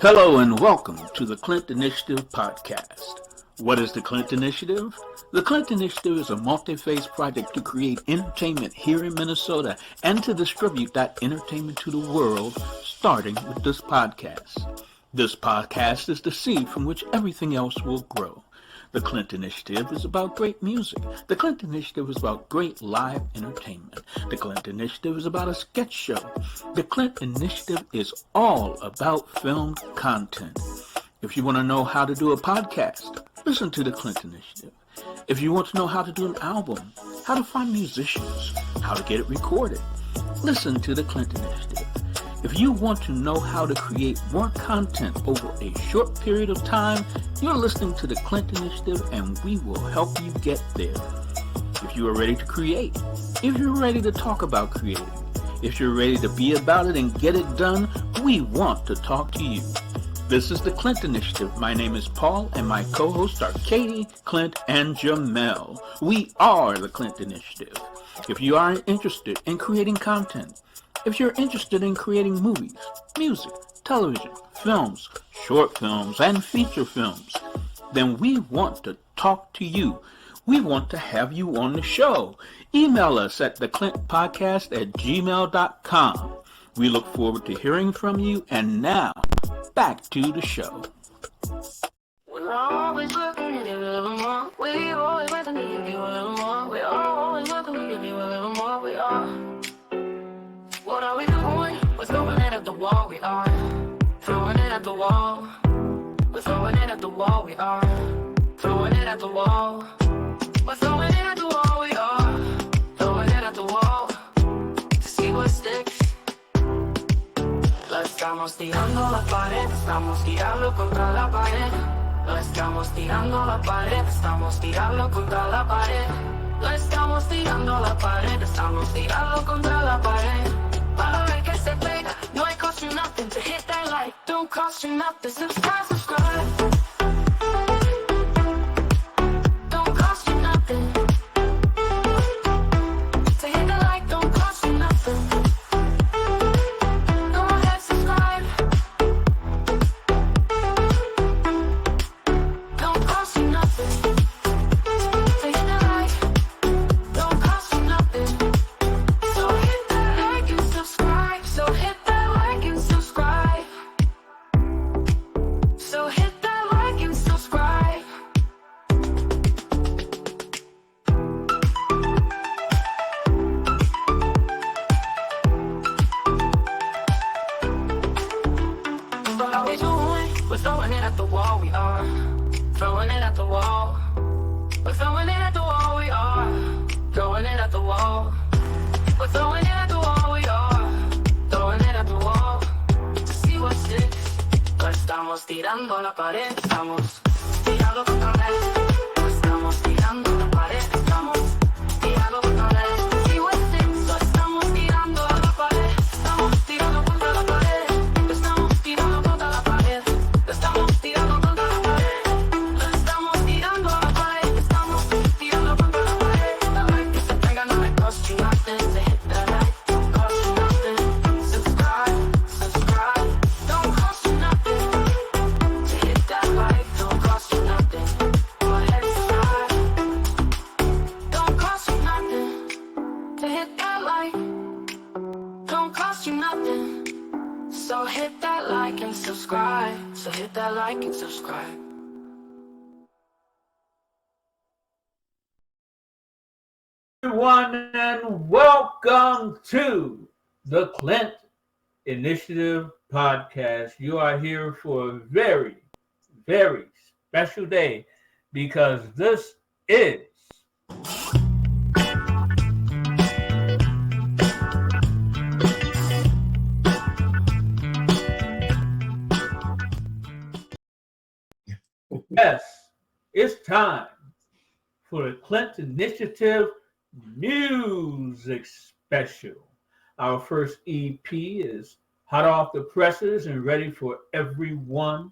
Hello and welcome to the Clint Initiative podcast. What is the Clint Initiative? The Clint Initiative is a multi-phase project to create entertainment here in Minnesota and to distribute that entertainment to the world, starting with this podcast. This podcast is the seed from which everything else will grow. The Clint Initiative is about great music. The Clint Initiative is about great live entertainment. The Clint Initiative is about a sketch show. The Clint Initiative is all about filmed content. If you want to know how to do a podcast, listen to the Clint Initiative. If you want to know how to do an album, how to find musicians, how to get it recorded, listen to the Clint Initiative. If you want to know how to create more content over a short period of time, you're listening to the Clint Initiative and we will help you get there. If you are ready to create, if you're ready to talk about creating, if you're ready to be about it and get it done, we want to talk to you. This is the Clint Initiative. My name is Paul and my co-hosts are Katie, Clint, and Jamel. We are the Clint Initiative. If you are interested in creating content, if you're interested in creating movies, music, television, films, short films, and feature films, then we want to talk to you. We want to have you on the show. Email us at TheClintPodcast@gmail.com. We look forward to hearing from you. And now, back to the show. We're always looking to give you a little more. We always want to give you a little more. We always want to give you a little more. We are. What are we doing? We're throwing it at the wall. We are throwing it at the wall. We're throwing it at the wall. We are throwing it at the wall. We're throwing it at the wall. We are throwing it at the wall to see what sticks. Lo estamos tirando la pared, estamos tirando contra la pared. Lo estamos tirando la pared, estamos tirando contra la pared. Lo estamos tirando la pared, estamos tirando contra la pared. Para ver que se pega, no it cost you nothing to hit that like. Don't cost you nothing, subscribe. Don't cost you nothing to hit the like. Don't cost you nothing. Go ahead, subscribe. Don't cost you nothing to hit the like. Don't cost you nothing. So hit that like and subscribe. So hit that like and subscribe. So hit that like and subscribe. What are we doing? We're throwing it at the wall. We are throwing it at the wall. We're throwing it at the wall. We are throwing it at the wall. We're throwing it at the wall. We are throwing it at the wall to see what sticks. Lo estamos tirando la pared. Estamos tirando contra la pared. Lo estamos tirando la pared. Estamos tirando contra la pared. To see what sticks. Lo estamos tirando a la pared. Estamos tirando contra la pared. Lo estamos tirando contra la pared. Lo estamos tirando contra la pared. Lo estamos tirando a la pared. Estamos tirando contra la pared. La like que se pega no me cost you nothing to hit that like. Don't cost you nothing. Subscribe. Don't cost you nothing to hit that like. Don't cost you nothing. Go ahead, subscribe. Don't cost you nothing to hit that like. Don't cost you nothing. So hit that like and subscribe. So hit that like and subscribe. Everyone, and welcome to the Clint Initiative podcast. You are here for a very, very special day because this is yes, it's time for the Clint Initiative Music Special. Our first EP is hot off the presses and ready for everyone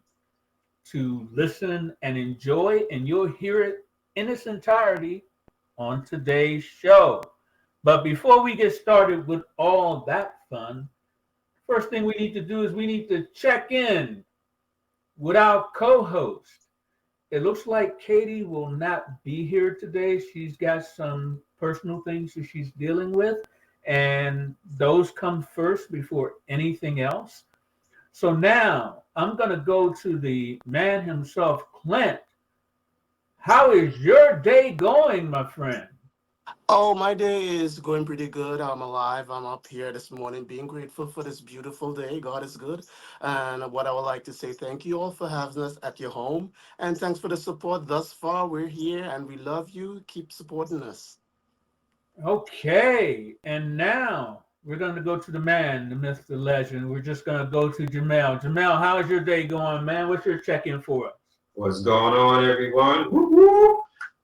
to listen and enjoy, and you'll hear it in its entirety on today's show. But before we get started with all that fun, first thing we need to do is we need to check in with our co-host. It looks like Katie will not be here today. She's got some personal things that she's dealing with, and those come first before anything else. So now I'm going to go to the man himself, Clint. How is your day going, my friend? Oh, my day is going pretty good. I'm alive. I'm up here this morning being grateful for this beautiful day. God is good. And what I would like to say, thank you all for having us at your home. And thanks for the support thus far. We're here and we love you. Keep supporting us. Okay, and now we're going to go to the man, the myth, the legend. We're just going to go to Jamel. Jamel, how is your day going, man? What's your check-in for us? What's going on, everyone? Woo woo!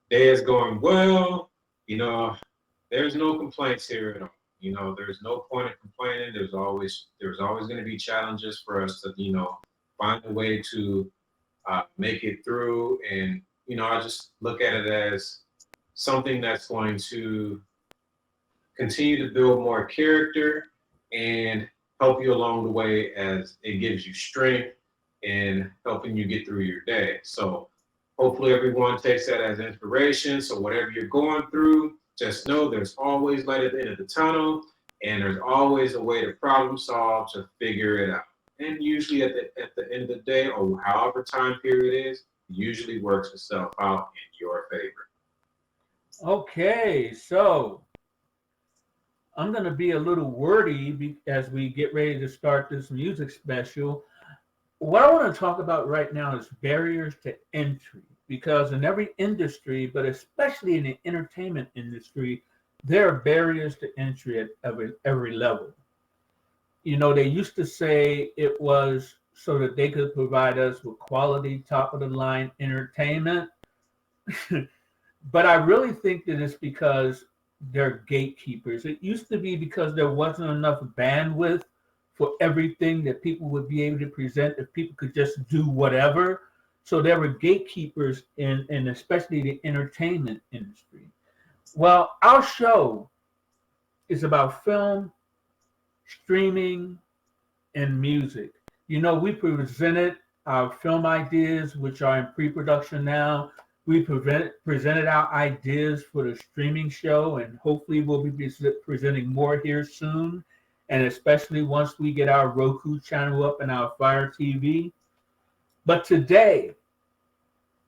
Day is going well. There's no complaints here at all. There's no point in complaining. There's always going to be challenges for us to, find a way to make it through. And, I just look at it as something that's going to continue to build more character and help you along the way as it gives you strength and helping you get through your day. So hopefully everyone takes that as inspiration. So whatever you're going through, just know there's always light at the end of the tunnel, and there's always a way to problem solve to figure it out. And usually at the end of the day, or however time period is, it usually works itself out in your favor. Okay, so I'm going to be a little wordy as we get ready to start this music special. What I want to talk about right now is barriers to entry, because in every industry, but especially in the entertainment industry, there are barriers to entry at every level. They used to say it was so that they could provide us with quality, top of the line entertainment. But I really think that it's because they're gatekeepers. It used to be because there wasn't enough bandwidth for everything that people would be able to present if people could just do whatever. So there were gatekeepers in especially the entertainment industry. Well, our show is about film, streaming, and music. We presented our film ideas, which are in pre-production now. We presented our ideas for the streaming show, and hopefully we'll be presenting more here soon, and especially once we get our Roku channel up and our Fire TV. But today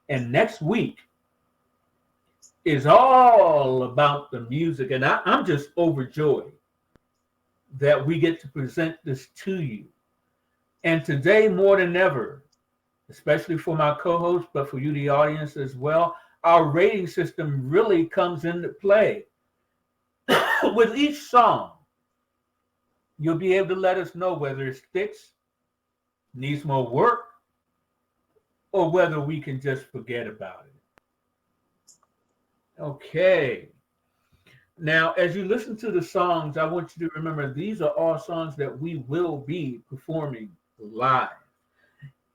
and next week is all about the music, and I'm just overjoyed that we get to present this to you. And today, more than ever, especially for my co-host, but for you, the audience as well, our rating system really comes into play. With each song, you'll be able to let us know whether it sticks, needs more work, or whether we can just forget about it. Okay. Now, as you listen to the songs, I want you to remember these are all songs that we will be performing live.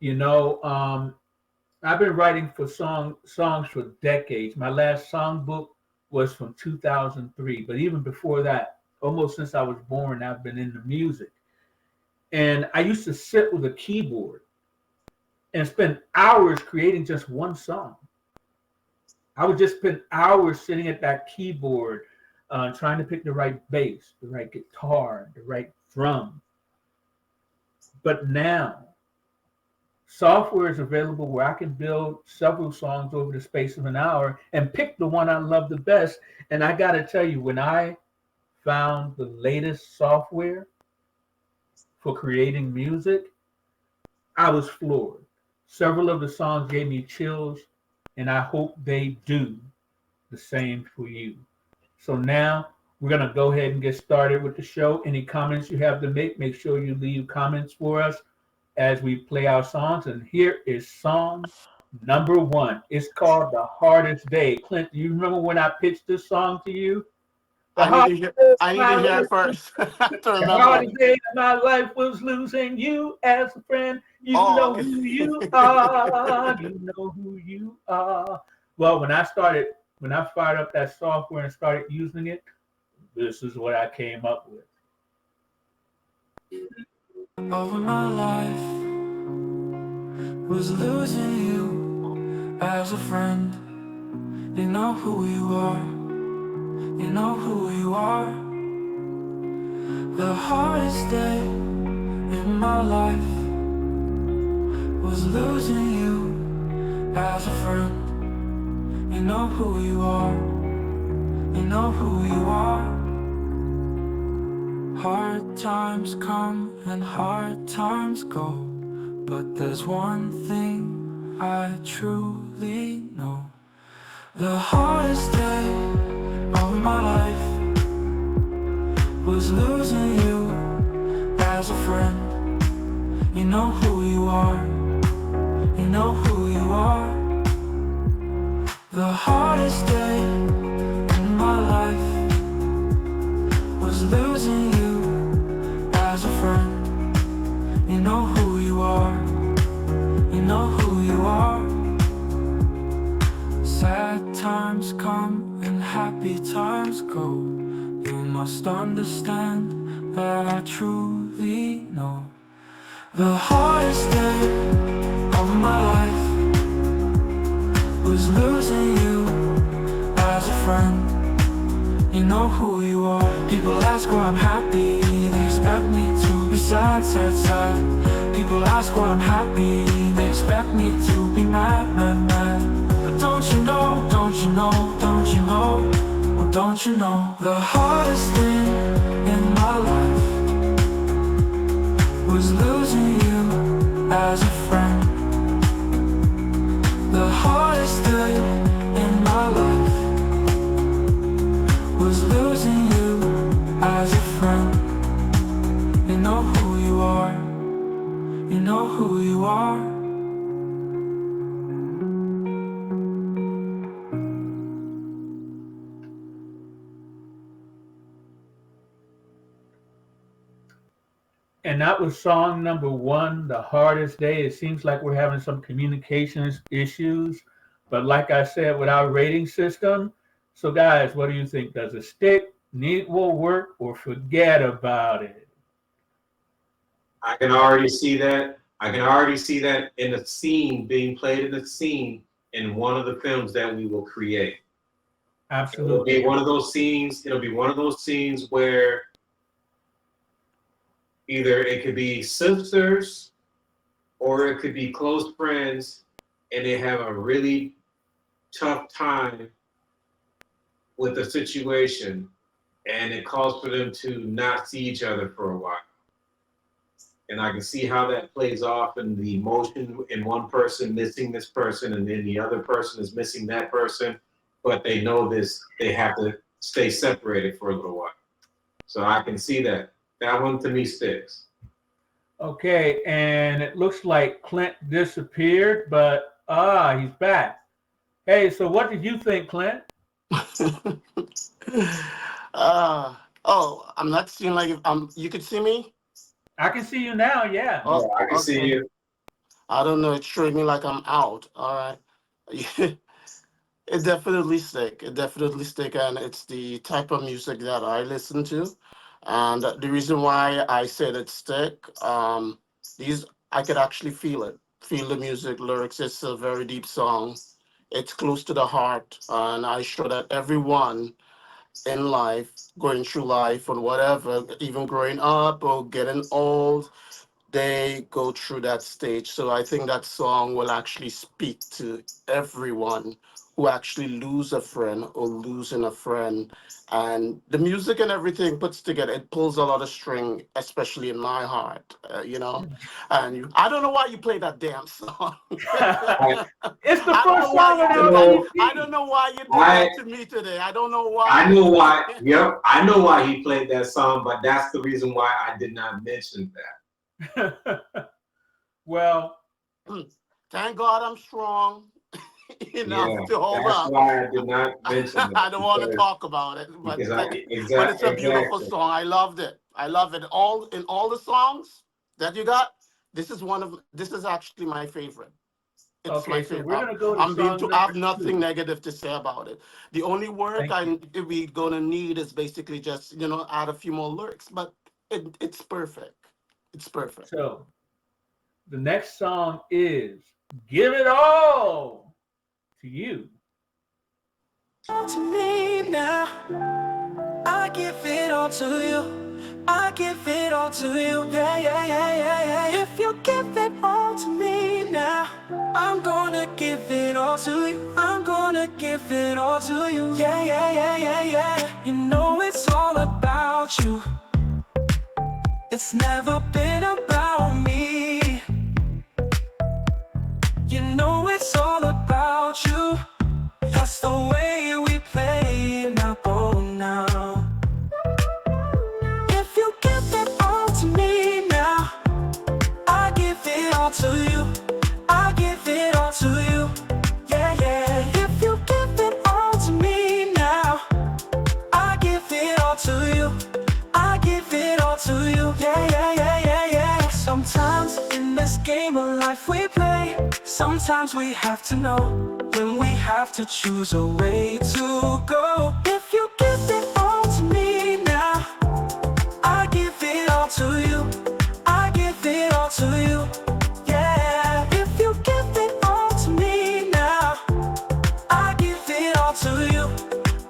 I've been writing for songs for decades. My last songbook was from 2003, but even before that, almost since I was born, I've been into music. And I used to sit with a keyboard and spend hours creating just one song. I would just spend hours sitting at that keyboard trying to pick the right bass, the right guitar, the right drum. But now, software is available where I can build several songs over the space of an hour and pick the one I love the best. And I got to tell you, when I found the latest software for creating music, I was floored. Several of the songs gave me chills, and I hope they do the same for you. So now we're going to go ahead and get started with the show. Any comments you have to make sure you leave comments for us as we play our songs. And here is song number one. It's called The Hardest Day. Clint, do you remember when I pitched this song to you? I need to hear it first to The remember. hardest day of my life was losing you as a friend. You know okay. who you are. You know who you are. Well, when I fired up that software and started using it, this is what I came up with. Over my life, was losing you as a friend. You know who you are, you know who you are. The hardest day in my life was losing you as a friend. You know who you are, you know who you are. Hard times come and hard times go, but there's one thing I truly know. The hardest day of my life was losing you as a friend. You know who you are, you know who you are. The hardest day in my life was losing you as a friend. You know who you are, you know who you are. Sad times come and happy times go. You must understand that I truly know. The hardest day of my life was losing you as a friend. You know who you are. People ask why I'm happy, they expect me to be sad, sad, sad. People ask why I'm happy, they expect me to be mad, mad, mad. But don't you know, don't you know, don't you know, well don't you know, the hardest thing in my life was losing you as a friend. The hardest day in my life was losing you as a friend. You know who you are, you know who you are. And that was song number one, The Hardest Day. It seems like we're having some communications issues, but like I said, with our rating system. So guys, what do you think? Does it stick, need more work, or forget about it? I can already see that. I can already see that in a scene being played in a scene in one of the films that we will create. It'll Absolutely. be one of those scenes. It'll be one of those scenes where either it could be sisters or it could be close friends, and they have a really tough time with the situation, and it calls for them to not see each other for a while. And I can see how that plays off in the emotion in one person missing this person, and then the other person is missing that person, but they know this, they have to stay separated for a little while. So I can see that. That one to me sticks. Okay, and it looks like Clint disappeared, but he's back. Hey, so what did you think, Clint? Oh, I'm not seeing like if you could see me. I can see you now, yeah. Oh, Yeah, I can see okay. you. I don't know. It showed me like I'm out. All right. It definitely stick. It definitely stick, and it's the type of music that I listen to, and the reason why I said it stick. These I could actually feel it. Feel the music lyrics. It's a very deep song. It's close to the heart, and I sure that everyone in life, going through life or whatever, even growing up or getting old, they go through that stage. So I think that song will actually speak to everyone who actually lose a friend or losing a friend. And the music and everything puts together, it pulls a lot of string, especially in my heart, you know. And I don't know why you play that damn song. I, It's the I don't first know why song you on I did our that. know, I EP. don't know why you did I, that to me today. I don't know I why. know why. Yep, I know why he played that song, but that's the reason why I did not mention that. Well, Thank God I'm strong enough Yeah, to hold that's up. why I did not mention that I don't want to talk about it, because I but it's a beautiful exactly. song. I loved it. I love it. All in all the songs that you got. This is actually my favorite. It's my okay, so favorite. we're gonna go to song I have number nothing two. negative to say about it. The only work Thank you. we gonna need is basically just add a few more lyrics, but it's perfect. It's perfect. So The next song is Give It All to You. To me now, I give it all to you. I give it all to you. Yeah, yeah, yeah, yeah, yeah. If you give it all to me now, I'm gonna give it all to you. I'm gonna give it all to you. Yeah, yeah, yeah, yeah, yeah. You know it's all about you. It's never been about me. You know it's all about you. That's the way we play now, oh now. If you give it all to me now, I give it all to you. I give it all to you. Yeah, yeah. If you give it all to me now, I give it all to you. I give it all to you. Yeah, yeah, yeah, yeah, yeah. Sometimes in this game of life we play, sometimes we have to know when we have to choose a way to go. If you give it all to me now, I give it all to you. I give it all to you. Yeah. If you give it all to me now, I give it all to you.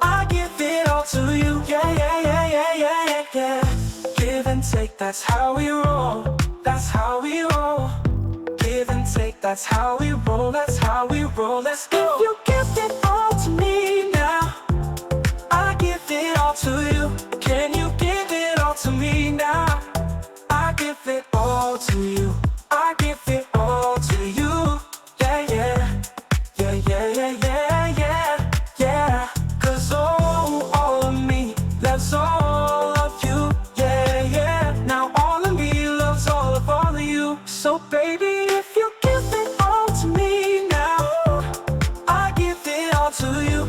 I give it all to you. Yeah, yeah, yeah, yeah, yeah, yeah, yeah. Give and take, that's how we roll. That's how we roll. Give and take, that's how we roll. That's how we roll. Let's go. If you give it all to me now, I give it all to you. Can you give it all to me now? I give it all to you. I give it all to you. Yeah, yeah. Yeah, yeah, yeah, yeah, yeah, yeah. 'Cause all of me loves all of you. Yeah, yeah. Now all of me loves all of you. So baby, if you give it all to me now, I give it all to you.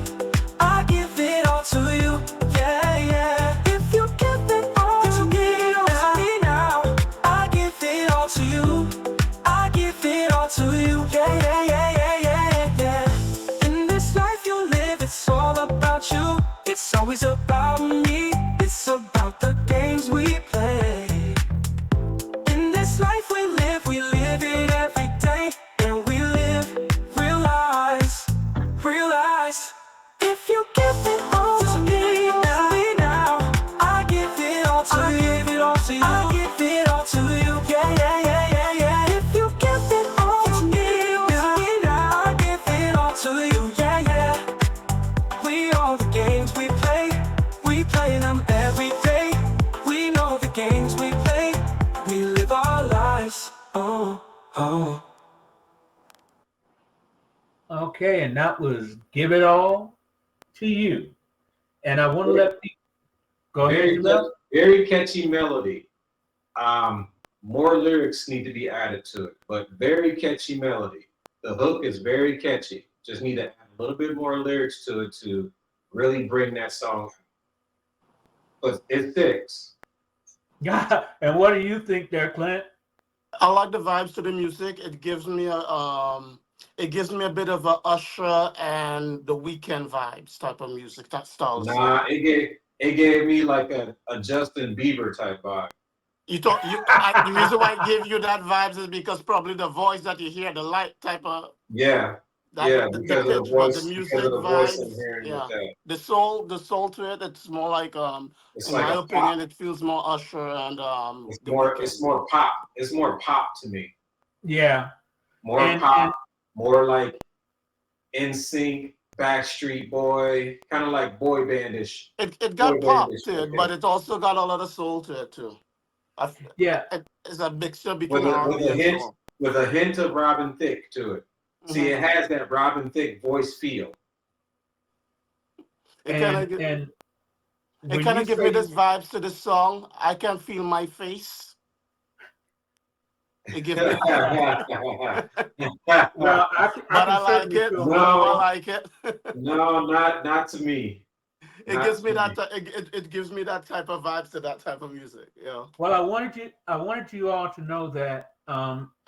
I give it all to you. Yeah, yeah. If you give it all to me now, I give it all to you. I give it all to you. Yeah, yeah, yeah, yeah, yeah, yeah. In this life you live, it's all about you. It's always about me. It's about the games we play. In this life we live it every day, and we live, realize. If you give it all to me now, I give it all to you. I give it all to you. I give it all to you. Yeah, yeah, yeah, yeah, yeah. If you give it all to me now, I give it all to you. Yeah, yeah. We all the games we play them every day. We know the games we play. We live our lives. Oh, oh. Okay, and that was Give It All to You. And I want to let people go ahead, Very, Jamel. very catchy melody. More lyrics need to be added to it, but very catchy melody. The hook is very catchy. Just need to add a little bit more lyrics to it to really bring that song. But it sticks. Yeah. And what do you think there, Clint? I like the vibes to the music. It gives me a bit of a Usher and the Weekend vibes type of music, that style of Nah, song. it gave me like a Justin Bieber type vibe. The reason why I give you that vibes is because probably the voice that you hear, the light type of Yeah, that yeah, the because of the pitch, but the voice, because music of the voice I'm vibes, hearing with yeah, that. the soul to it. It's more like It's in like my a pop. opinion, it feels more Usher and It's the more, Weekend. it's more pop. It's more pop to me. Yeah. More And pop, more like NSYNC, Backstreet Boy, kind of like boy bandish. It Boy got pop bandish. to it, but Okay. it also got a lot of soul to it too. yeah, It's a mixture With between a R&B and soul. with a hint of Robin Thicke to it. See, Hmm. it has that Robin Thicke voice feel. It kind and of and it when kind you of give me say this vibes to the song. I can feel my face. It gives me, well, I but I can like certainly it. feel my I No, face. like it. no, not to me. It Not gives to me me. it gives me that type of vibes to that type of music. Well, I wanted you all to know that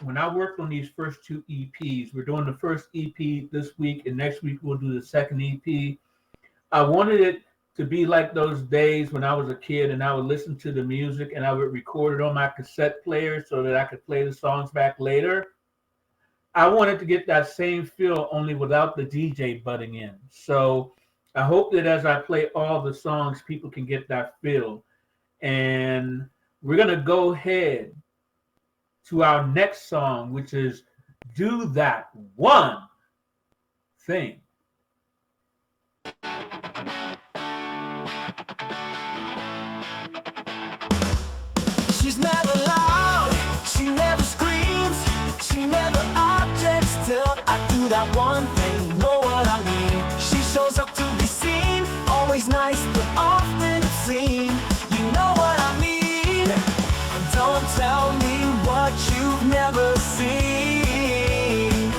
when I worked on these first two EPs, we're doing the first EP this week, and next week we'll do the second EP. I wanted it to be like those days when I was a kid and I would listen to the music and I would record it on my cassette player so that I could play the songs back later. I wanted to get that same feel, only without the DJ butting in. So I hope that as I play all the songs, people can get that feel. And we're going to go ahead to our next song, which is Do That One Thing. She's never loud, she never screams, she never objects till I do that one thing. You know what I mean? She shows up to be seen, always nice but often obscene. You know what I mean? Don't tell me what you've never seen.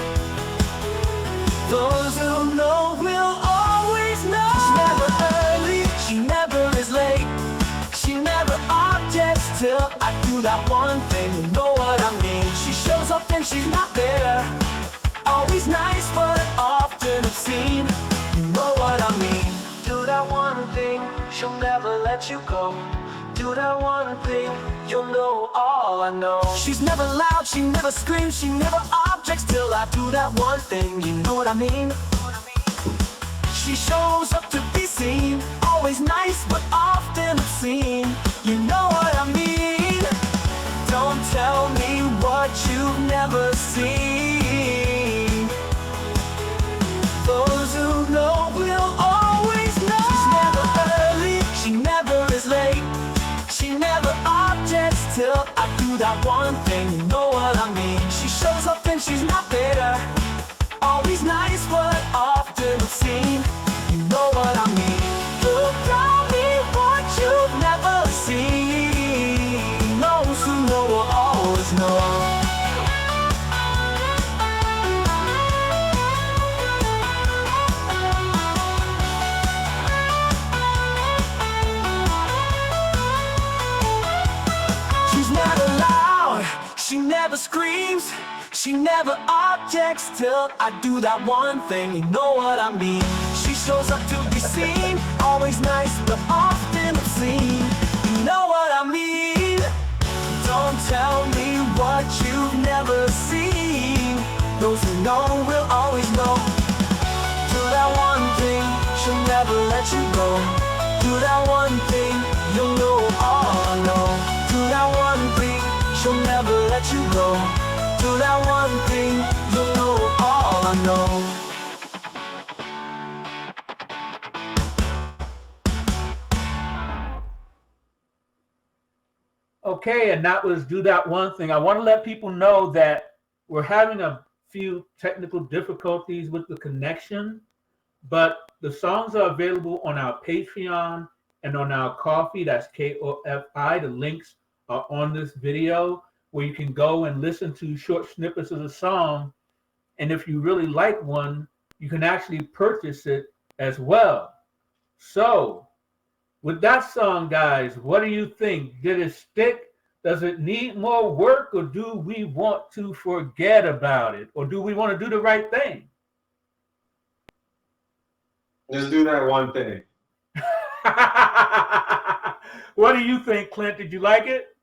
Those who know will always know. She's never early, she never is late, she never objects till I do that one thing. You know what I mean? She shows up and she's not there, always nice but often obscene. You know what I mean? Do that one thing, she'll never let you go. Do that one thing, you'll know all I know. She's never loud, she never screams, she never objects till I do that one thing. You know what I mean? She shows up to be seen, always nice but often obscene. You know what I mean? Don't tell me what you've never seen. Those who know will always know. She's never early, she never is late, she never objects till I do that one thing. You know what I mean? She shows up and she's not there, always nice but often obscene. You know what I mean? You tell me what you've never seen. Those who know will always know. She's never loud, she never screams, she never objects till I do that one thing. You know what I mean? She shows up to be seen, always nice but often obscene. You know what I mean? Don't tell me what you've never seen. Those who know will always know. Do that one thing, she'll never let you go. Do that one thing, you'll know all I know. Do that one thing, she'll never let you go. Do that one thing, you'll know all I know. Okay, and that was Do That One Thing. I want to let people know that we're having a few technical difficulties with the connection, but the songs are available on our Patreon and on our Ko-fi, that's KOFI. The links are on this video where you can go and listen to short snippets of the song. And if you really like one, you can actually purchase it as well. So, with that song, guys, what do you think? Did it stick? Does it need more work, or do we want to forget about it? Or do we want to do the right thing? Let's do that one thing. What do you think, Clint? Did you like it?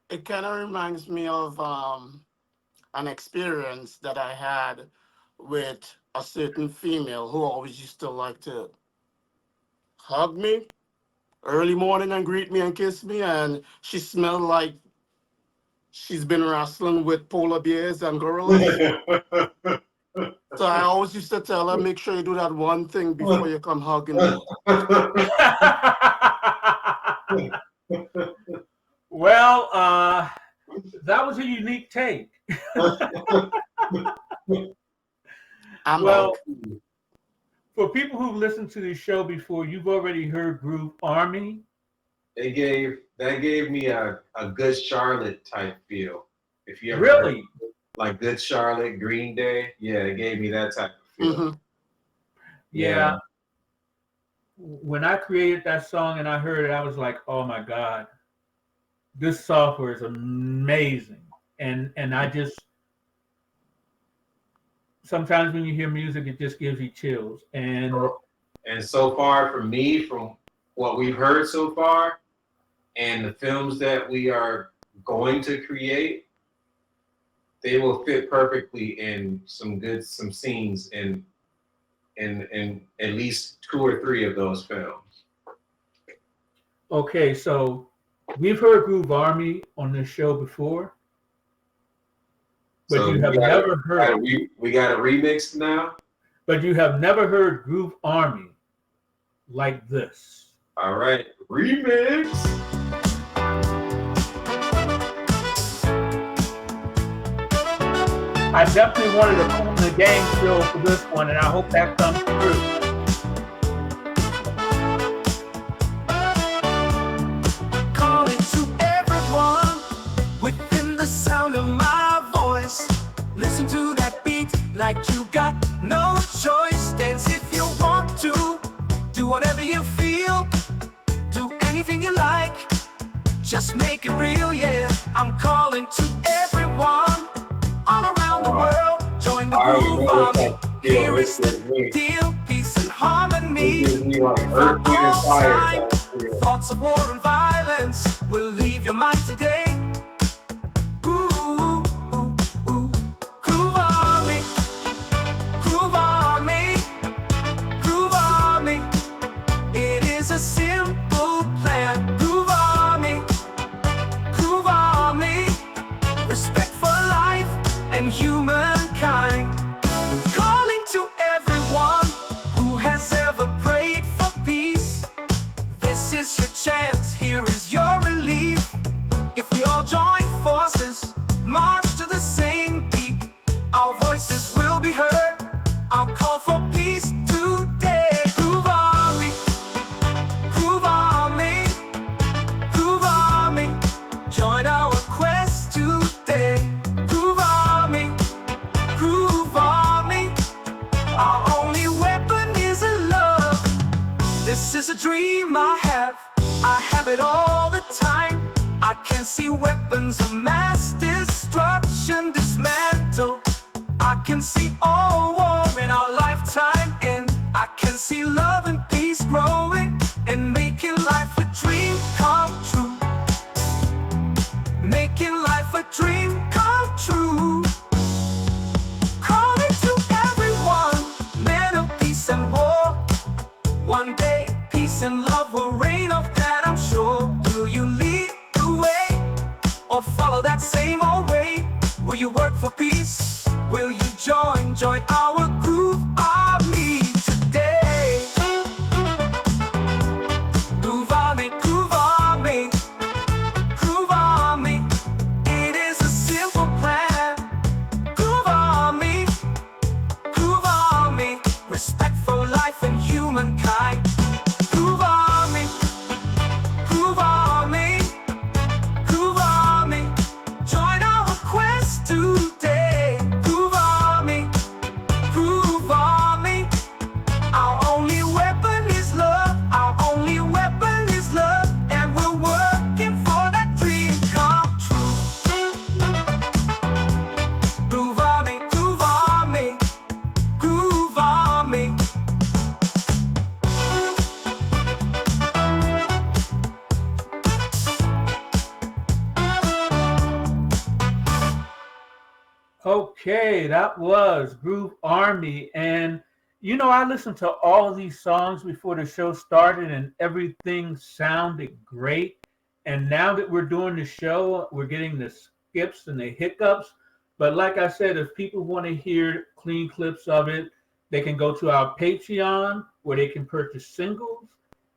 It kind of reminds me of an experience that I had with a certain female who always used to like to hug me early morning and greet me and kiss me, and she smelled like she's been wrestling with polar bears and gorillas. So I always used to tell her, make sure you do that one thing before you come hugging me. Well, that was a unique take. Well, for people who've listened to the show before, you've already heard Groove Army. That gave me a Good Charlotte type feel. If you ever Really? heard, like Good Charlotte, Green Day, yeah, it gave me that type of feel. Mm-hmm. Yeah. When I created that song and I heard it, I was like, oh my God, this software is amazing. And I just, sometimes when you hear music, it just gives you chills. And so far for me, from what we've heard so far and the films that we are going to create, they will fit perfectly in some scenes in at least 2 or 3 of those films. Okay, so we've heard Groove Army on this show before, but So you have never heard. We got a remix now. But you have never heard Groove Army like this. All right, remix. I definitely wanted a Cool in the Gang feel for this one, and I hope that comes through. Calling to everyone within the sound of my voice. Listen to that beat like you got no choice. Dance if you want to. Do whatever you feel. Do anything you like. Just make it real, yeah. I'm calling to everyone all around the world. Join the groove army. Here is the deal. Peace and harmony. For all time. Thoughts of war and violence will leave your mind today. Ooh, ooh, ooh. Groove army. Groove army. Groove army. It is a simple plan. Groove army. Groove army. Respect for life and humankind. Calling to everyone who has ever prayed for peace. This is your chance, here is your relief. If we all join forces, march to the same beat, our voices will be heard. I'll call for peace today. Groove army. Groove army. Groove army. Join our quest today. Groove army. Groove army. Our only weapon is a love. This is a dream I have it all the time. I can see weapons of mass destruction dismantle. I can see all war in our lifetime end. I can see love and peace growing and making life a dream come true. Making life a dream come true. Calling to everyone, men of peace and war. One day, peace and love will reign, of that I'm sure. Will you lead the way, or follow that same old way? Will you work for peace? Will you join our groove army today? Groove army, groove army, groove army. It is a simple plan. Groove army, groove army. Respect for life and humankind. Groove army, groove army, groove army. Join our quest today. Groove army, groove army. Our only weapon is love. Our only weapon is love. And we're working for that dream come true. Groove army, groove army, groove army. Okay, that was Groove Army. And, you know, I listened to all of these songs before the show started and everything sounded great. And now that we're doing the show, we're getting the skips and the hiccups. But like I said, if people want to hear clean clips of it, they can go to our Patreon where they can purchase singles.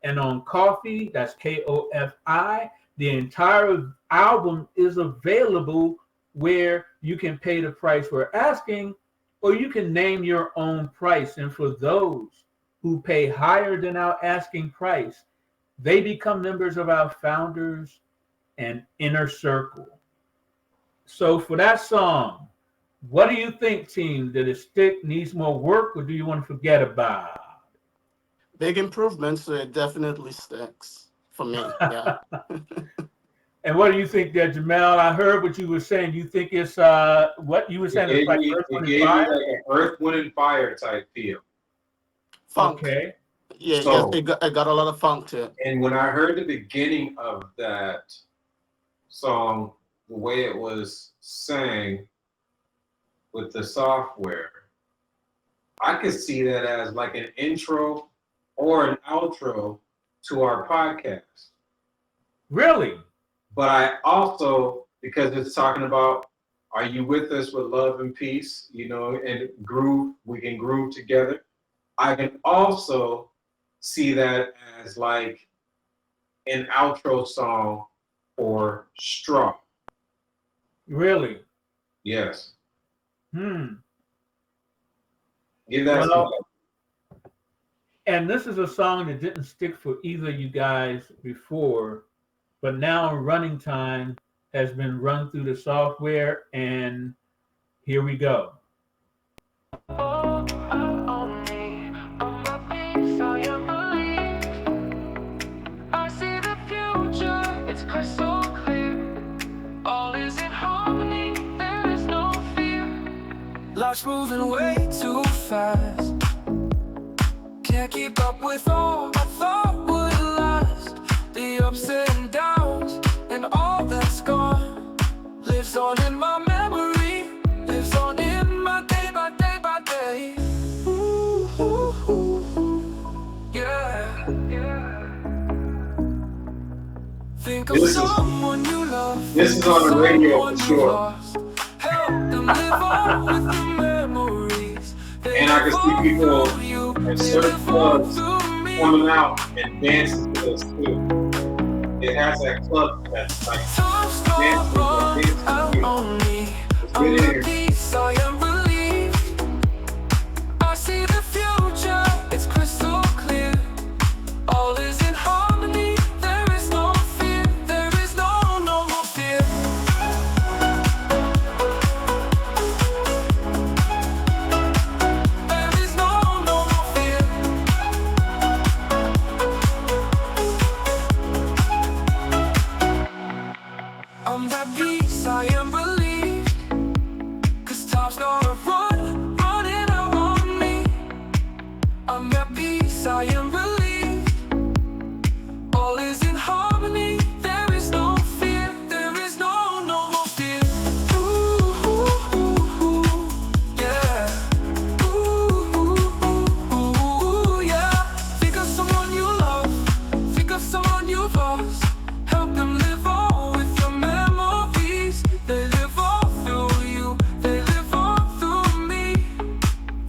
And on KOFI, that's KOFI, the entire album is available where you can pay the price we're asking, or you can name your own price. And for those who pay higher than our asking price, they become members of our Founders and Inner Circle. So for that song, what do you think, team? Did it stick, needs more work, or do you want to forget about it? Big improvement, so it definitely sticks for me. Yeah. And what do you think there, Jamel? I heard what you were saying. You think it's what you were saying? It gave me like an Earth, Wind, and Fire type feel. Funk. Okay. Yeah, yes, So, it got a lot of funk to it. and when I heard the beginning of that song, the way it was sang with the software, I could see that as like an intro or an outro to our podcast. Really? But I also, because it's talking about, are you with us with love and peace, and groove, we can groove together. I can also see that as like an outro song for Straw. Really? Yes. Hmm. Give that some Well, and this is a song that didn't stick for either of you guys before, but now running time has been run through the software, and here we go. I see the future, it's crystal clear. All is in harmony, there is no fear. Life's moving way too fast. Can't keep up with all I thought would last. The ups and downs and all that's gone lives on in my memory, lives on in my day by day by day. Ooh, ooh, ooh, ooh. Yeah, yeah. Think of This is someone you love. this is on the radio for sure. Lost. Help them live on with the memories. And I can see people at certain clubs coming out and dancing to this too. It has that club that's like dancing to you. It's good energy. I am relieved. I see the future, it's crystal clear. All is in harmony, there is no fear, there is no more fear. There is no more fear. I'm at peace, I am relieved. 'Cause time's gonna running out on me. I'm at peace, I am relieved. All is in harmony, there is no fear, there is no more fear. Ooh, ooh, ooh, ooh, yeah. Ooh, ooh, ooh, ooh, yeah. Think of someone you love, think of someone you've lost. Help them live on with your memories. They live all through you, they live all through me.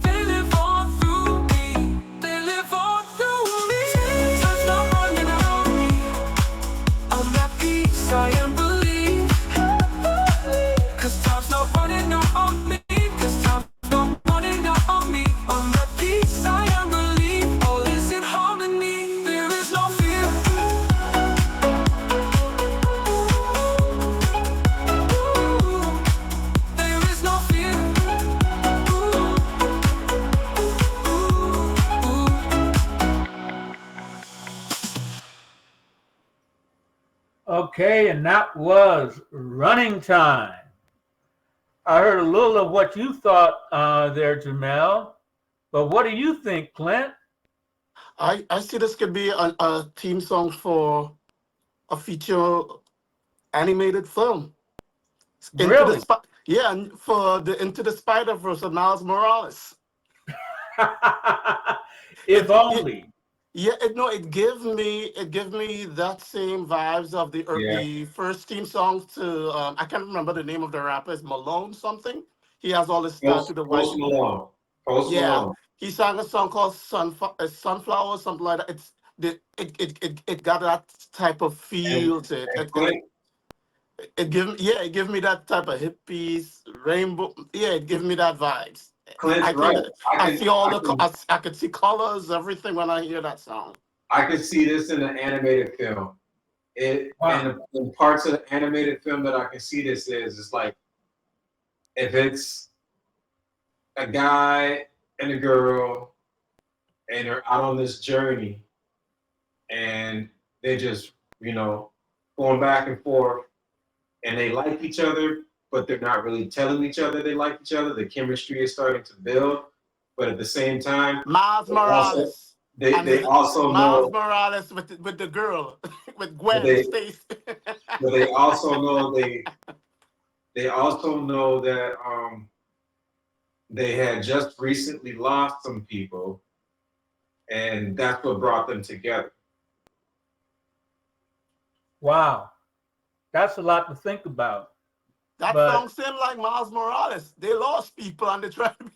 They live on through me. They live on through me. Time's not running out on me. I'm at peace, I am relieved. 'Cause time's not running out on me. 'Cause time's not running out on me. I'm at peace, I am relieved. All is in harmony. There is no fear. There is no fear. Okay, and that was Running Time. I heard a little of what you thought there, Jamel, but what do you think, Clint? I see this could be a theme song for a feature animated film. Really? Yeah, and for the Into the Spider-Verse of Miles Morales. If It only. yeah, it give me that same vibes of Yeah. the first theme song to I can't remember the name of the rapper. It's Malone something. He has all his to the white. Post Malone. Post Yeah, Malone. he sang a song called Sunflower, something like that. It got that type of And, feel to it. and Clint, It give me that type of hippies rainbow. Yeah, it give me that vibes. Clint's I think right. that I see all the I could see colors, everything when I hear that song. I could see this in an animated film. Wow. And the parts of the animated film that I can see this is like if it's a guy and a girl and they're out on this journey and they just, going back and forth and they like each other, but they're not really telling each other they like each other. The chemistry is starting to build, but at the same time, Miles also, Morales. And they it's also Miles know, Morales with the girl, with but Gwen they Stacy. but they also know that they had just recently lost some people, and that's what brought them together. Wow, that's a lot to think about. That But song seemed like Miles Morales. They lost people and they tried to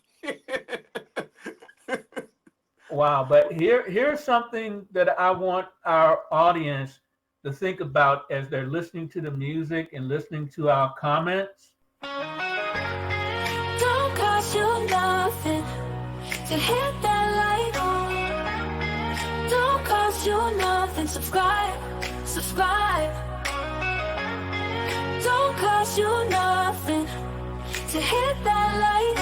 wow, but here's something that I want our audience to think about as they're listening to the music and listening to our comments. Don't cost you nothing to hit that like. Don't cost you nothing. Subscribe. Don't cost you nothing to hit that like.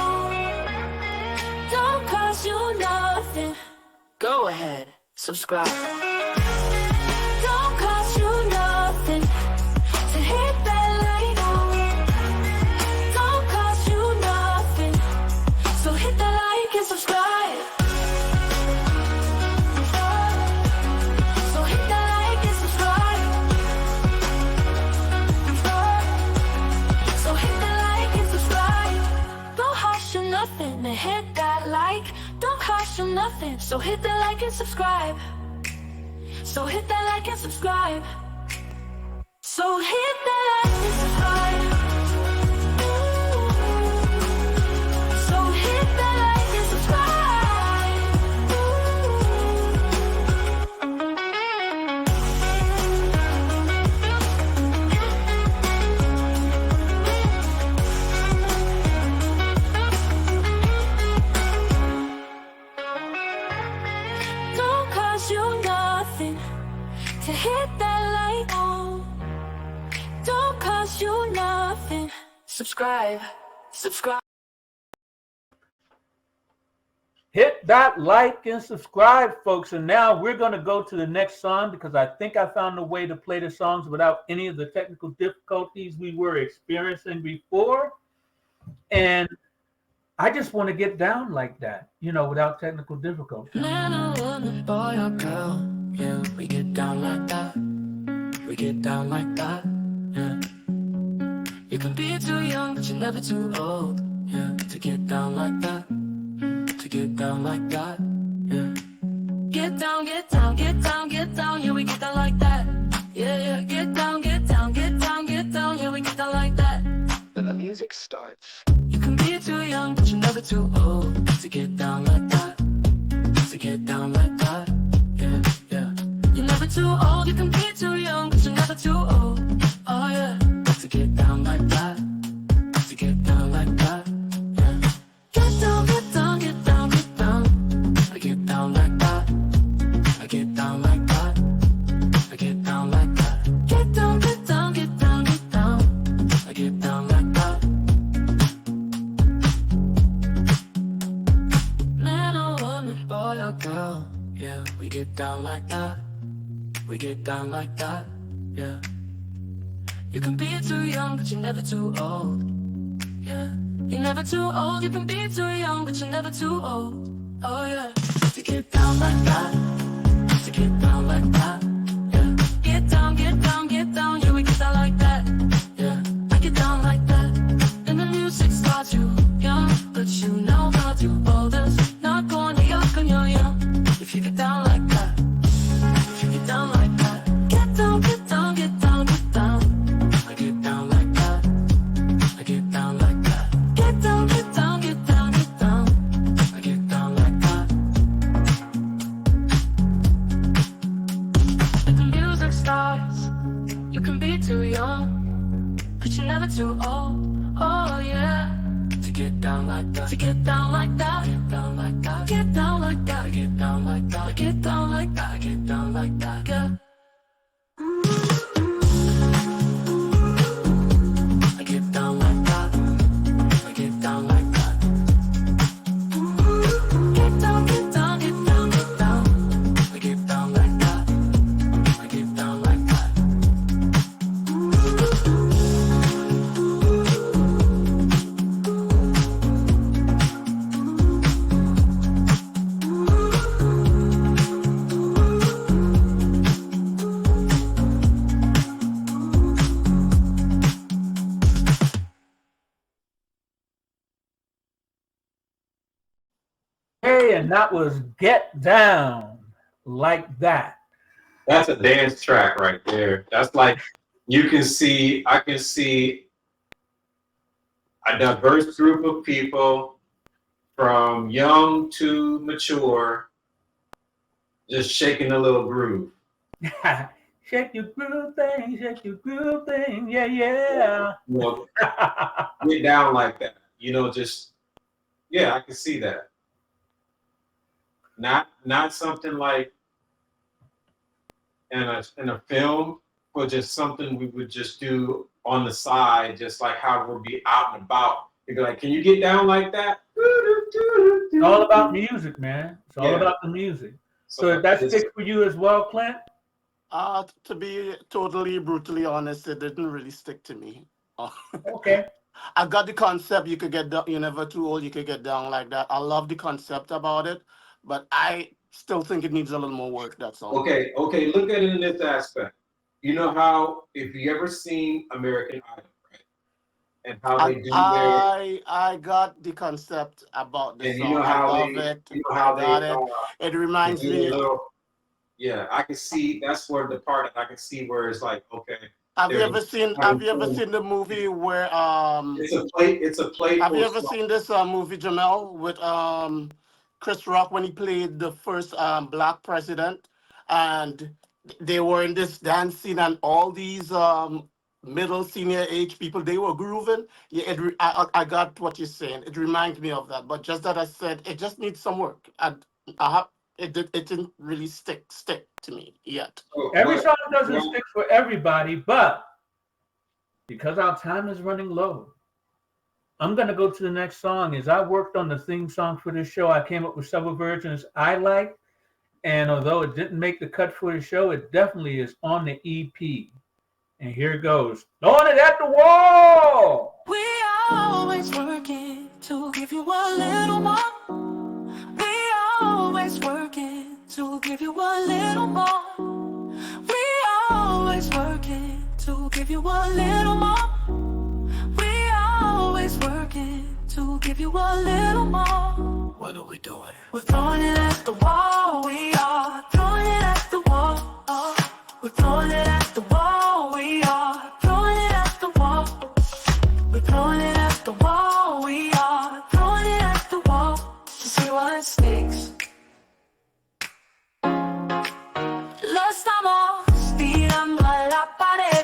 Don't cost you nothing. Go ahead, subscribe. Don't cost you nothing to hit that like. Don't cost you nothing. So hit that like and subscribe. So hit that like and subscribe. So hit that like and subscribe. Don't cost you nothing to hit that like. Don't cost you nothing. So hit that like and subscribe. So hit that like and subscribe. So hit that like and subscribe. So hit that like and subscribe. Don't cost you nothing to hit that like. Don't cost you nothing. Subscribe. Hit that like and subscribe, folks. And now we're going to go to the next song because I think I found a way to play the songs without any of the technical difficulties we were experiencing before. And I just want to get down like that, without technical difficulty. Man or woman, boy or girl, yeah, we get down like that. We get down like that, yeah. You can be too young, but you're never too old, yeah, to get down like that. To get down like that, yeah. Get down, get down, get down, get down, yeah, we get down like that. Yeah, yeah, get down, get down, get down, get down, yeah, we get down like that. Then the music starts. You can be too young, but you're never too old to get down like that. To get down like that, yeah, yeah. You're never too old, you can be too young, but you're never too old. Oh yeah, to get down like that. To get down like that, yeah. Get down, get down, get down, get down. I get down like that. I get down like that. I get down like that. Get down, get down, get down, get down. I get down like that. Man or woman, boy or girl, yeah, we get down like that. We get down like that, yeah. You can be too young, but you're never too old, yeah. You're never too old, you can be too young, but you're never too old, oh yeah. To get down like that, to get down like that, yeah. Get down, get down, get down, yeah, we get down like that, yeah. I get down like that, and the music starts you young, but you know how to hold us. Not going to yuck when you're young, if you get down like that, if you get down like that. Get down, get down, get down, get down. I get down like that, I get down like that. Get down, get down, get down, get down. I get down like that. If the music starts, you can be too young, but you're never too old, oh yeah. To get down like that, to get down like that, get down like that, get down like that, get down like that, get down like that, get down like that, yeah. I get down like that. I get down like that. Get down, get down, get down, get down. I get down like that. I get down like that. And that was Get Down Like That. That's a dance track right there. That's like I can see a diverse group of people from young to mature just shaking a little groove. Shake your groove thing, yeah, yeah. You know, get down like that. You know, just yeah, I can see that. Not something like in a film, but just something we would just do on the side, just like how we'll be out and about. You'd be like, can you get down like that? It's all about music, man. It's all about the music. So if that sticks for you as well, Clint? To be totally brutally honest, it didn't really stick to me. Okay. I got the concept. You could get down. You're never too old. You could get down like that. I love the concept about it, but I still think it needs a little more work. That's all. Okay. Look at it in this aspect. You know how if you ever seen American Idol, right? And how they do I got the concept about the song. I love it. You know how I got it. It reminds me. Yeah, I can see that's where the part I can see where it's like, okay. Have you ever seen the movie where It's a play. Have you ever seen this movie, Jamel, with Chris Rock when he played the first black president, and they were in this dance scene, and all these middle senior age people, they were grooving. Yeah, I got what you're saying. It reminds me of that, but just that I said it just needs some work. It didn't really stick to me yet. Every song doesn't stick for everybody, but because our time is running low, I'm going to go to the next song. As I worked on the theme song for this show, I came up with several versions I like, and although it didn't make the cut for the show, it definitely is on the EP. And here it goes. Throwing it at the wall! We are always working to give you a little more. Always working to give you a little more. We always working to give you a little more. We always working to give you a little more. What are we doing? We're throwing it at the wall. We are throwing it at the wall. We're throwing it at the wall. We are throwing it at the wall. We're throwing it at the wall. We are throwing it at the wall to see what sticks.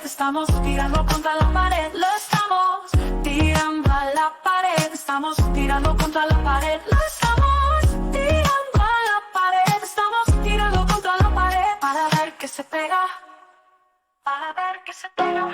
Estamos tirando contra la pared, lo estamos tirando a la pared, estamos tirando contra la pared, lo estamos tirando a la pared, estamos tirando contra la pared, para ver qué se pega, para ver qué se pega.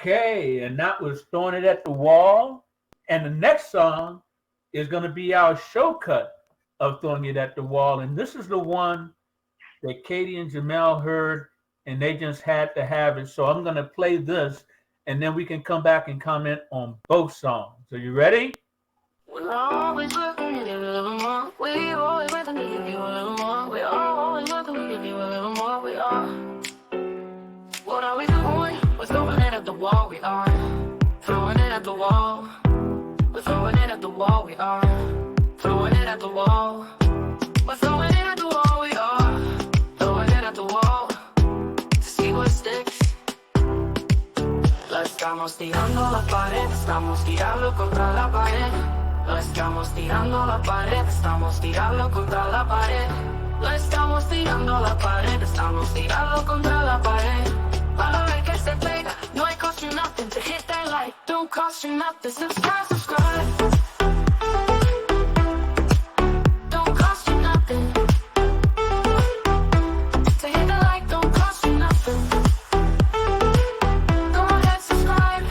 Okay, and that was Throwing It at the Wall. And the next song is going to be our show cut of Throwing It at the Wall. And this is the one that Katie and Jamel heard, and they just had to have it. So I'm going to play this, and then we can come back and comment on both songs. Are you ready? We're always looking to give you a little more. We always looking to give you a little more. We always looking to give you a little more. We are. What are we doing? We're throwing it at the wall. We are throwing it at the wall. We're throwing it at the wall. We are throwing it at the wall. We're throwing it at the wall. We are throwing it at the wall to see what sticks. Lo estamos tirando a la pared. Estamos tirando contra la pared. Lo estamos tirando a la pared, estamos tirando contra la pared. Lo estamos tirando a la pared, estamos tirando contra la pared. Para ver que se pega, no hay cost you nothing to hit that like. Don't cost you nothing, subscribe. Don't cost you nothing to hit that like, don't cost you nothing. Go ahead, subscribe.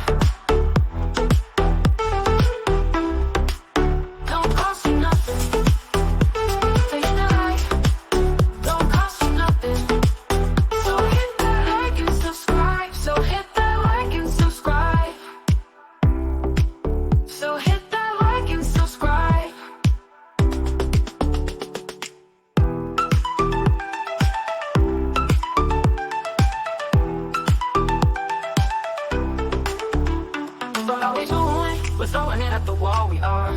We're throwing it at the wall, we are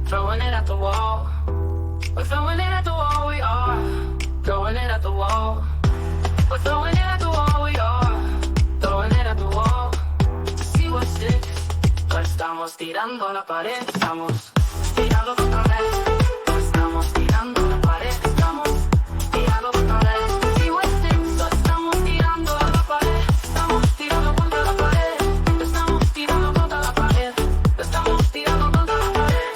throwing it at the wall. We're throwing it at the wall, we are throwing it at the wall. We're throwing it at the wall, we are throwing it at the wall to see what sticks. Lo estamos tirando a la pared, estamos tirando contra la pared. Lo estamos tirando a la pared, estamos tirando contra la pared. To see what sticks. Lo estamos tirando a la pared, estamos tirando contra la pared. Lo estamos tirando contra la pared. Lo estamos tirando contra la pared.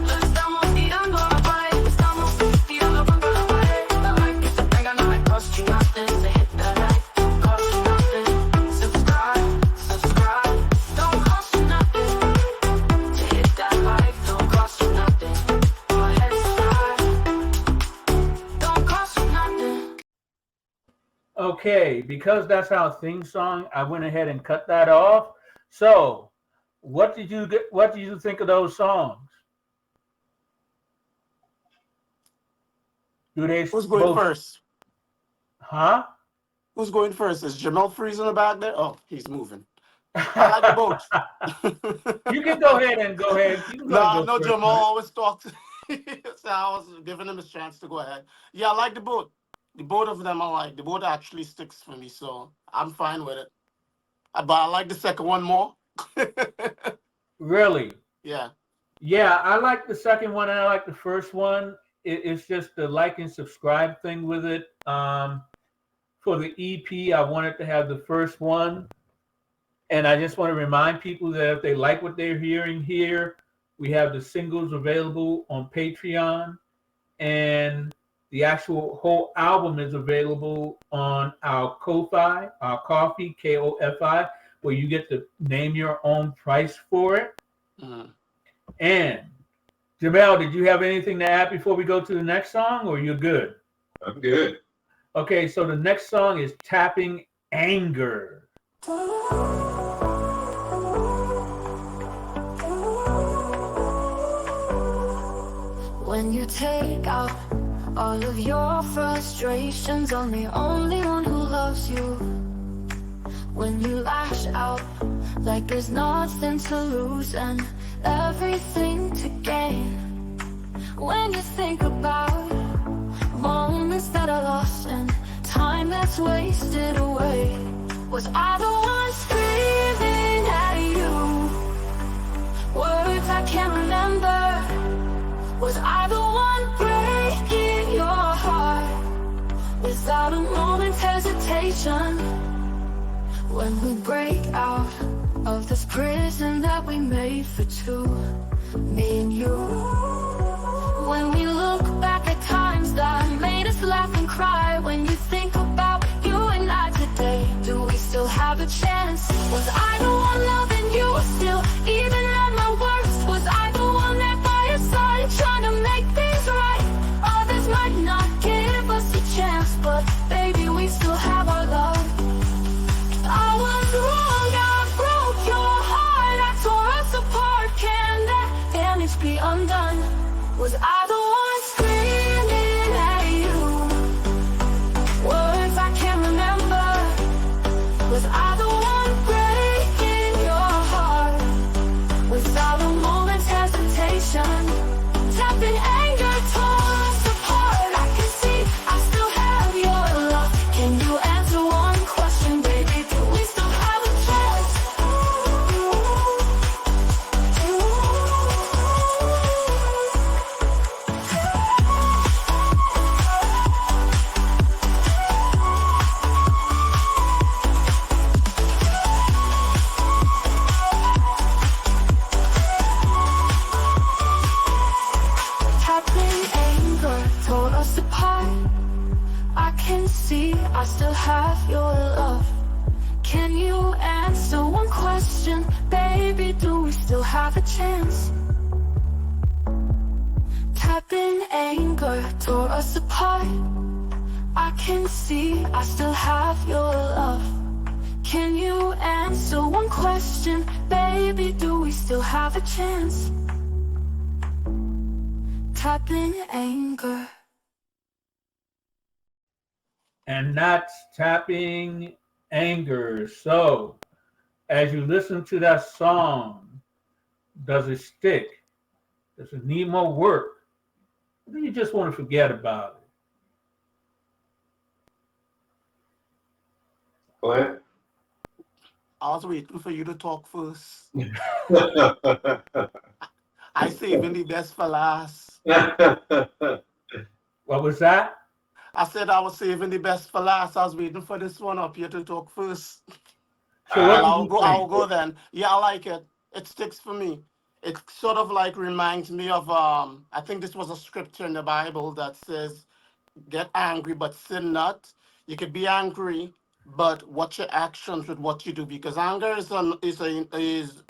Lo estamos tirando a la pared. Estamos tirando contra la pared. La like que se pega no me cost you nothing to hit that like. Cost you nothing. Subscribe. Don't cost you nothing to hit that like. Don't cost you nothing. Go ahead, subscribe. Don't cost you nothing. Okay, because that's our theme song, I went ahead and cut that off. So, what did you think of those songs? Who's going first? Huh? Who's going first? Is Jamel Freeze in the back there? Oh, he's moving. I like the boat. You can go ahead and go ahead. You can No, go first, Jamal man. always talks. So I was giving him a chance to go ahead. Yeah, I like the boat. The both of them I like. The boat actually sticks for me, so I'm fine with it. But I like the second one more. Really? Yeah. Yeah, I like the second one and I like the first one. It's just the like and subscribe thing with it. For the EP, I wanted to have the first one. And I just want to remind people that if they like what they're hearing here, we have the singles available on Patreon. And the actual whole album is available on our KOFI, KOFI, where you get to name your own price for it. Mhm. And Jamel, did you have anything to add before we go to the next song, or you're good? I'm good. Okay, so the next song is Tapping Anger. When you take out all of your frustrations on the only one who loves you. When you lash out like there's nothing to lose and everything to gain. When you think about moments that are lost and time that's wasted away. Was I the one screaming at you? Words I can't remember. Was I the one breaking your heart without a moment's hesitation? When we break out of this prison that we made for two, me and you. When we look back at times that made us laugh and cry. When you think about you and I today, do we still have a chance? Was I the one loving you still, even at my worst? Was I the one there by your side, trying to make things right? Others might not give us a chance, but Was I the one screaming at you? Words I can't remember. Was I the one breaking your heart? Without a moment's hesitation, tapping anger tore us apart. I can see I still have your love. Can you answer one question, baby? Do we still have a chance? Tapping anger tore us apart. I can see I still have your love. Can you answer one question, baby? Do we still have a chance? Tapping anger tore us apart. I can see I still have your love. Can you answer one question, baby? Do we still have a chance? Tapping anger. And that's Tapping Anger. So, as you listen to that song, does it stick? Does it need more work? Or do you just want to forget about Clint? I was waiting for you to talk first. I saving the best for last. it? What was that? I said I was saving the best for last. I was waiting for this one up here to talk first. So what do I'll you go. think? I'll go then. Yeah, I like it. It sticks for me. It sort of like reminds me of I think this was a scripture in the Bible that says, "Get angry, but sin not." You could be angry, but watch your actions with what you do, because anger is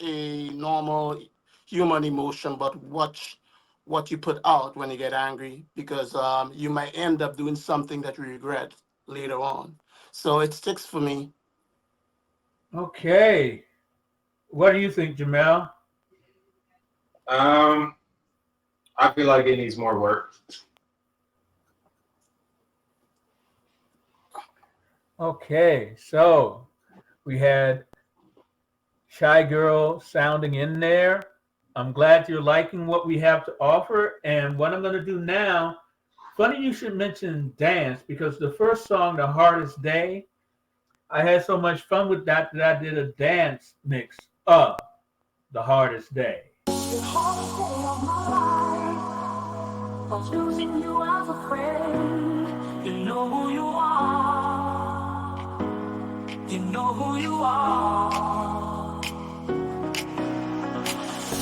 a normal human emotion. But watch what you put out when you get angry, because you might end up doing something that you regret later on. So it sticks for me. Okay. What do you think, Jamel? I feel like it needs more work. Okay, so we had Shy Girl sounding in there. I'm glad you're liking what we have to offer. And what I'm going to do now, funny you should mention dance, because the first song, The Hardest Day, I had so much fun with that I did a dance mix of The Hardest Day. Of losing you as a friend, you know who you are. You know who you are.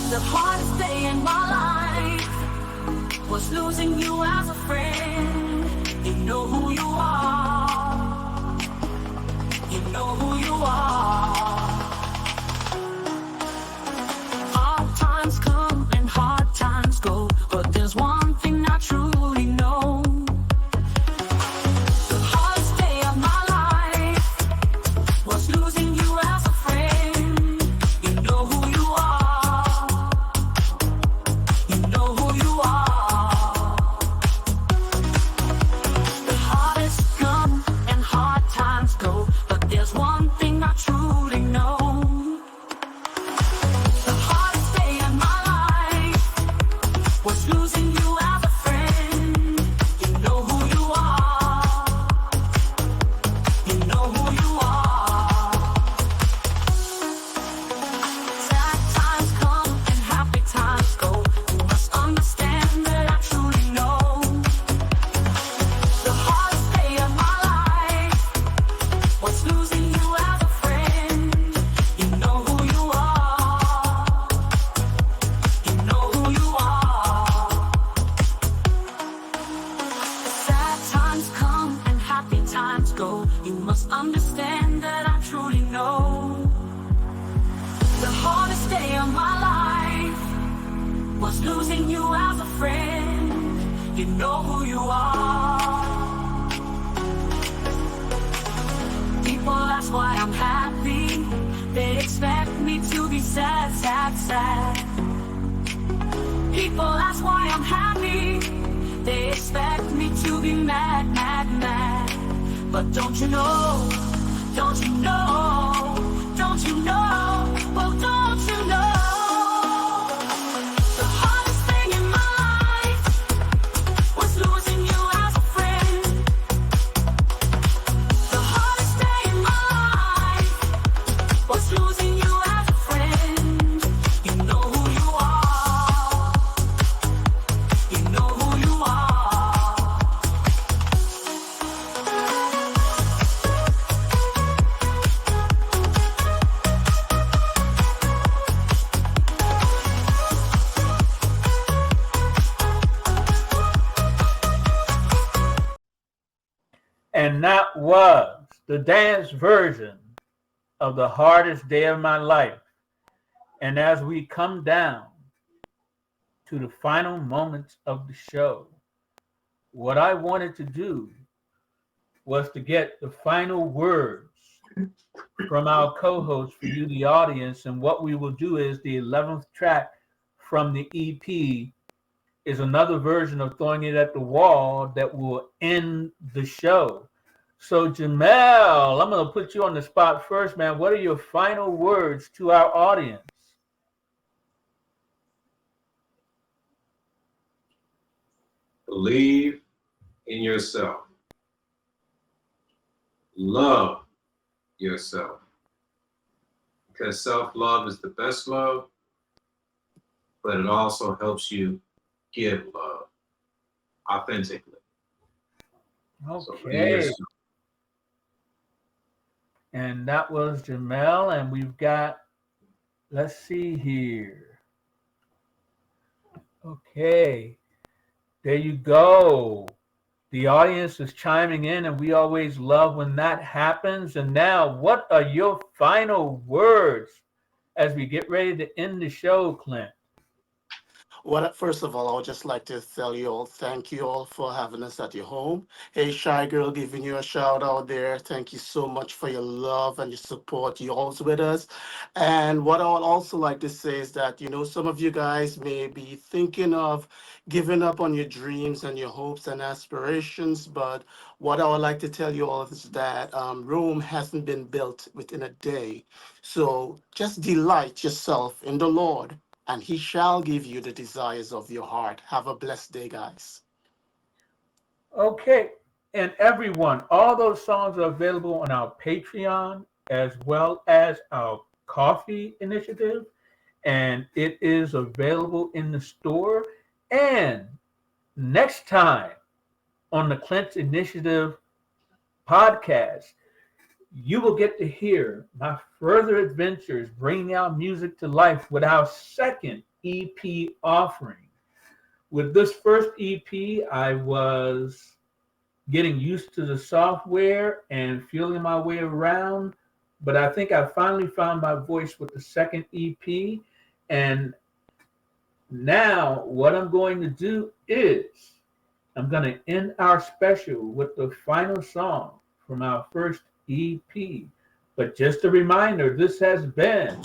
The hardest day in my life was losing you as a friend. You know who you are. You know who you are. Hard times come and hard times go, but there's one thing I truly know. The hardest day of my life was losing you as a friend. You know who you are. You know who you are. The hardest come and hard times go, but there's one thing I truly know. The hardest day of my life was losing you as a friend. You know who you are. You know who you are. Sad times come and happy times go. You must understand that I truly know. The hardest day of my life was losing you as a friend. You know who you are. You know who you are. Sad times come and happy times go. You must understand that I truly know. The hardest day of my life was losing you as a friend. You know who you are. People ask why I'm happy. They expect me to be sad, sad, sad. People people ask why I'm happy. They expect me to be mad, mad, mad. But don't you know, don't you know, don't you know, well don't you know, the hardest thing in my life was losing you as a friend. The hardest day in my life was losing you as a friend. You know who you are, you know who you are. And that was the dance version of the hardest day of my life. And as we come down to the final moments of the show, what I wanted to do was to get the final words from our co-host for you, the audience. And what we will do is the 11th track from the EP is another version of Throwing It at the Wall that will end the show. So Jamel, I'm going to put you on the spot first, man. What are your final words to our audience? Believe in yourself. Love yourself. Because self-love is the best love, but it also helps you give love authentically. Okay. So And that was Jamel. And we've got, let's see here. Okay. There you go. The audience is chiming in, and we always love when that happens. And now, what are your final words as we get ready to end the show, Clint? First of all, I would just like to tell you all, thank you all for having us at your home. Hey, Shy Girl, giving you a shout out there. Thank you so much for your love and your support. You're always with us. And what I would also like to say is that, some of you guys may be thinking of giving up on your dreams and your hopes and aspirations. But what I would like to tell you all is that Rome hasn't been built within a day. So just delight yourself in the Lord, and he shall give you the desires of your heart. Have a blessed day, guys. Okay. And everyone, all those songs are available on our Patreon as well as our KOFI Initiative. And it is available in the store. And next time on the Clint Initiative podcast, you will get to hear my further adventures bringing our music to life with our second EP offering. With this first EP, I was getting used to the software and feeling my way around, but I think I finally found my voice with the second EP. And now what I'm going to do is I'm going to end our special with the final song from our first EP. But just a reminder, this has been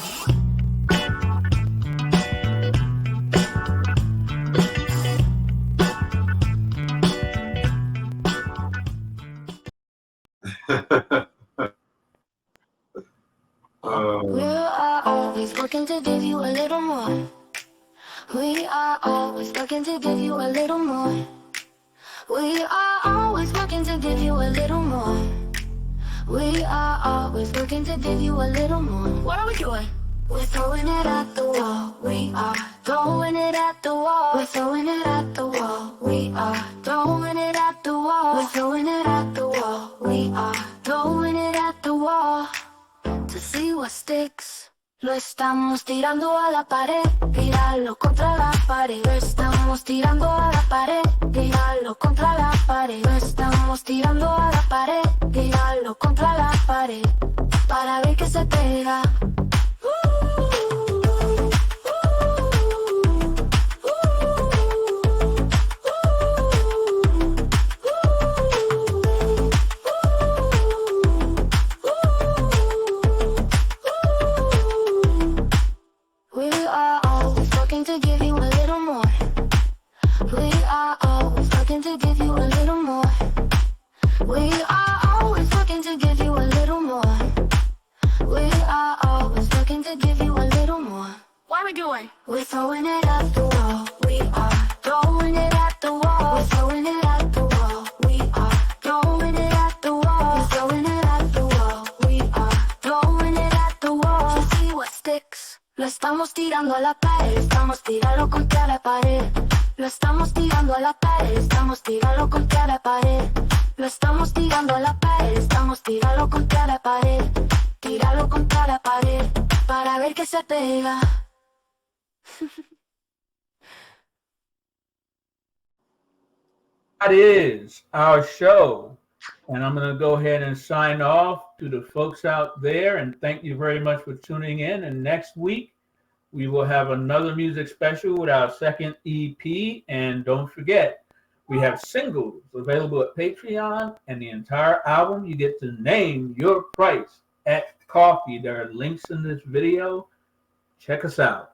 We are always looking to give you a little more. We are always looking to give you a little more. We are always looking to give you a little more. We are always looking to give you a little more. What are we doing? We're throwing it at the wall. We are throwing it at the wall. We're throwing it at the wall. We are throwing it at the wall. We're throwing it at the wall. We are throwing it at the wall. To see what sticks. Lo estamos tirando a la pared, tirarlo contra la pared. Lo estamos tirando a la pared, tirarlo contra la pared. Lo estamos tirando a la pared, tirarlo contra la pared. Para ver qué se pega. We are always looking to give you a little more. to give you a little more. What are we doing? We're throwing it at the wall. We are throwing it at the wall. We're throwing it at the wall. We are throwing it at the wall. We're throwing it at the wall. We are throwing it at the wall. To see what sticks. Lo estamos tirando a la pared. Estamos tirando contra la pared. Lo estamos tirando a la pared. Estamos tirando contra la pared. Lo estamos tirando a la pared. Estamos tirando contra la pared. Tíralo contra la pared. Para ver qué se pega. That is our show. And I'm going to go ahead and sign off to the folks out there. And thank you very much for tuning in. And next week, we will have another music special with our second EP. And don't forget, we have singles available at Patreon. And the entire album, you get to name your price at KOFI. There are links in this video. Check us out.